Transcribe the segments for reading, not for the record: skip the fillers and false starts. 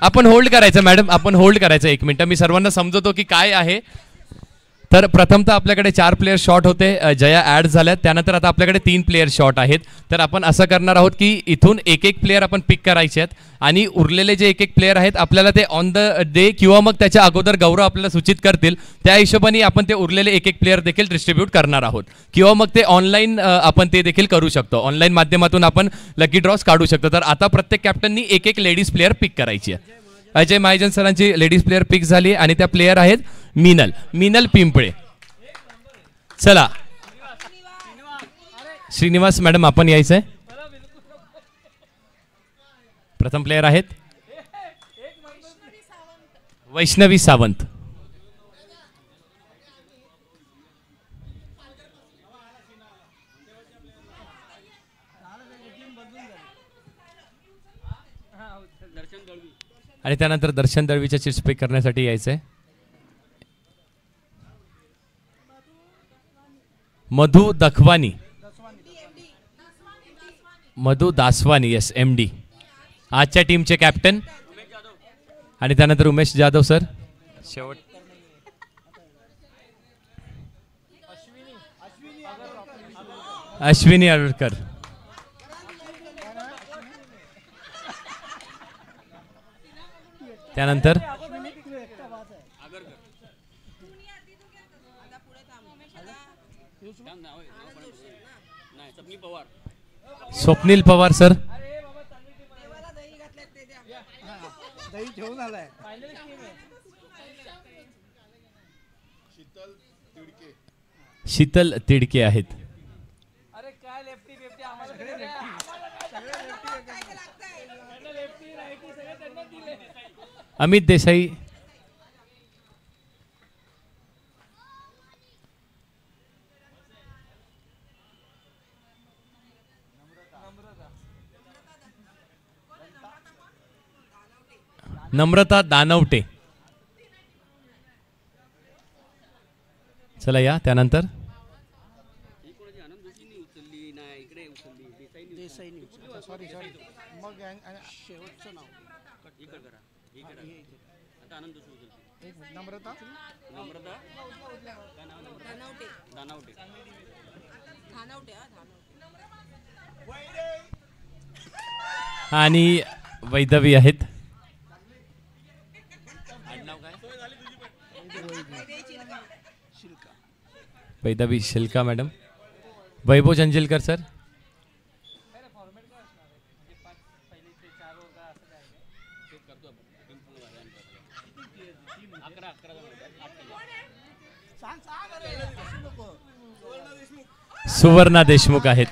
आपण होल्ड करायचं मॅडम, आपण होल्ड करायचं 1 मिनिट. मी सर्वांना समजवतो की काय आहे. तर प्रथमतः आपल्याकडे 4 प्लेयर शॉट होते, जया ॲड झाल्यात. त्यानंतर आता आपल्याकडे 3 प्लेयर शॉट आहेत. तर आपण असं करणार आहोत की इथून एक प्लेयर आपण पिक करायचे आहेत आणि उरलेले जे एक प्लेयर आहेत आपल्याला ते ऑन द डे किंवा मग त्याच्या अगोदर गौरव आपल्याला सूचित करतील, त्या हिशोबाने आपण ते उरलेले एक प्लेयर देखील डिस्ट्रीब्यूट करणार आहोत. किंवा मग ते ऑनलाईन आपण ते देखील करू शकतो. ऑनलाईन माध्यमातून आपण लकी ड्रॉज काढू शकतो. तर आता प्रत्येक कॅप्टननी एक लेडीज प्लेयर पिक करायची आहे. अजय महाजन सरांची लेडीज प्लेयर पिक झाली आणि त्या प्लेयर आहेत मिनल पिंपळे. चला श्रीनिवास मॅडम आपण यायचंय. प्रथम प्लेयर आहेत वैष्णवी सावंत. आणि त्यानंतर दर्शन दळवीच्या चिट्स पिक करण्यासाठी यायचंय मधु दखवानी, मधु दासवानी, यस MD आजच्या टीमचे कॅप्टन. आणि त्यानंतर उमेश जाधव सर. शेवट अश्विनी आळकर. त्यानंतर स्वप्नील पवार सर. शीतल तिडके आहेत. अमित देसाई. नम्रता दानवटे. चला या. त्यानंतर आणि वैदवी आहेत. वैदवी शिल्का मॅडम. वैभव जंजिलकर सर. सुवर्णा देशमुख आहेत.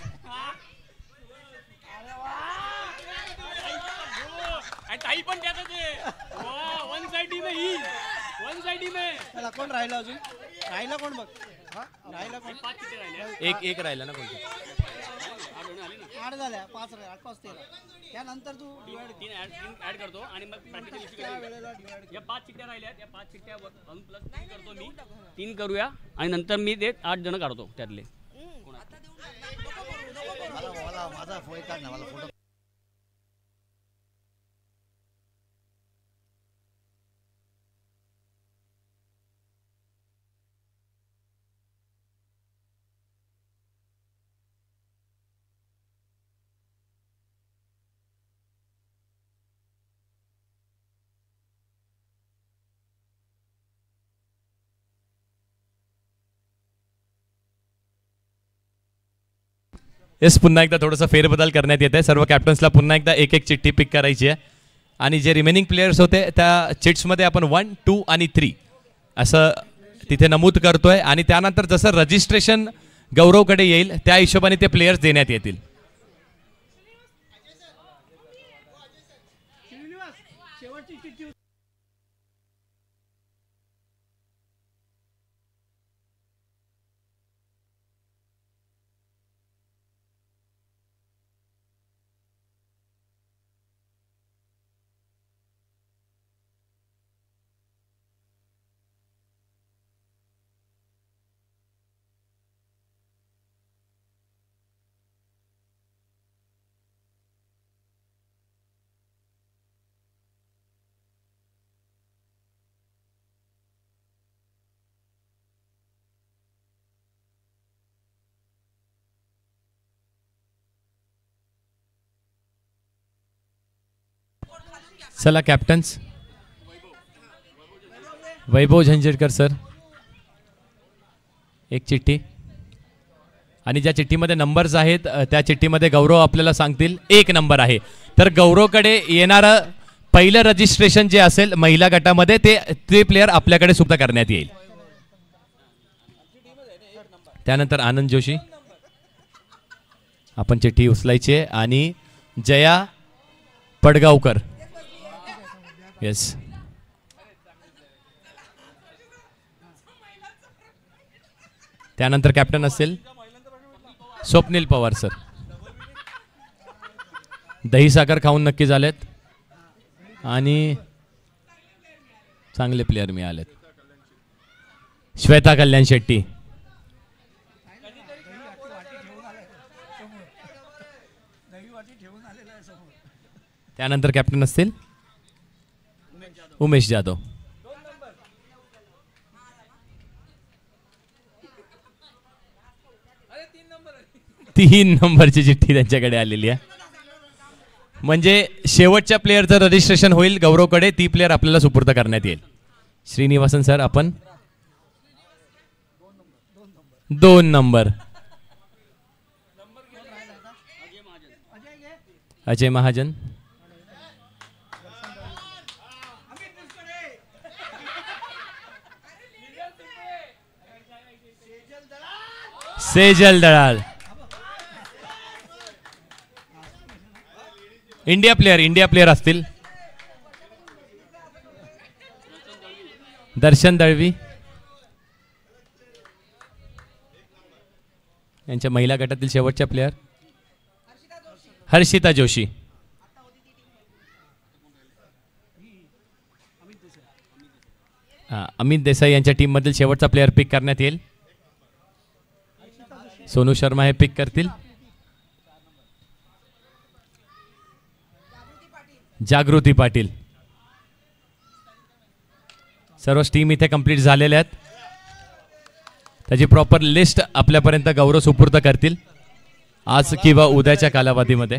कोण राहिला अजून? राहिला कोण बघ? राहिला कोण? एक राहिला ना कोणतं? 8 झाल्या, 5 राहिल्या, 8 5 13. त्यानंतर तू तीन ऍड करतो आणि मग या 5 चिठ्ठ्या राहिल्या, या 5 चिठ्ठ्या प्लस 3 करतो मी. 3 करूया आणि नंतर मी ते 8 जण काढतो त्यातले. माझा फोन काढ ना, मला फोटो. येस, पुन्हा एकदा थोडंसं फेरबदल करण्यात येत आहे. सर्व कॅप्टन्सला पुन्हा एकदा एक चिठ्ठी पिक करायची आहे आणि जे रिमेनिंग प्लेयर्स होते त्या चिट्समध्ये आपण 1, 2 आणि 3 असं तिथे नमूद करतोय. आणि त्यानंतर जसं रजिस्ट्रेशन गौरवकडे येईल त्या हिशोबाने ते प्लेयर्स देण्यात येतील. चला कॅप्टन्स. वैभव झंझेडकर सर, एक चिठ्ठी. आणि ज्या चिठ्ठीमध्ये नंबर्स आहेत त्या चिठ्ठीमध्ये गौरव आपल्याला सांगतील 1 नंबर आहे. तर गौरवकडे येणारं पहिलं रजिस्ट्रेशन जे असेल महिला गटामध्ये ते प्लेयर आपल्याकडे सुद्धा करण्यात येईल. त्यानंतर आनंद जोशी, आपण चिठ्ठी उचलायची आहे. आणि जया पडगावकर. येस. त्यानंतर कॅप्टन असेल स्वप्नील पवार सर. दही साखर खाऊन नक्की झालेत आणि चांगले प्लेयर मिळालेत. श्वेता कल्याण शेट्टी. त्यानंतर कॅप्टन असतील उमेश जाधव. तीन नंबरची चिठ्ठी त्यांच्याकडे आलेली आहे. म्हणजे शेवटच्या प्लेयरचं रजिस्ट्रेशन होईल गौरवकडे, ती प्लेयर आपल्याला सुपूर्द करण्यात येईल. श्रीनिवासन सर, आपण 2 number. Ajay Mahajan. Sejal Dalal. India player असतील दर्शन दळवी. यांच्या महिला गटातील शेवटच्या प्लेयर हर्षिता जोशी. अमित देसाई यांच्या टीम मधील शेवटचा प्लेयर पिक करण्यात येईल. सोनू शर्मा हे पिक करतील. जागृती पाटील. सर्व टीम इथे कंप्लीट झालेल्या आहेत. त्याची प्रॉपर लिस्ट आपल्यापर्यंत गौरव सुपूर्द करतील आज किंवा उद्याच्या कालावधीमध्ये.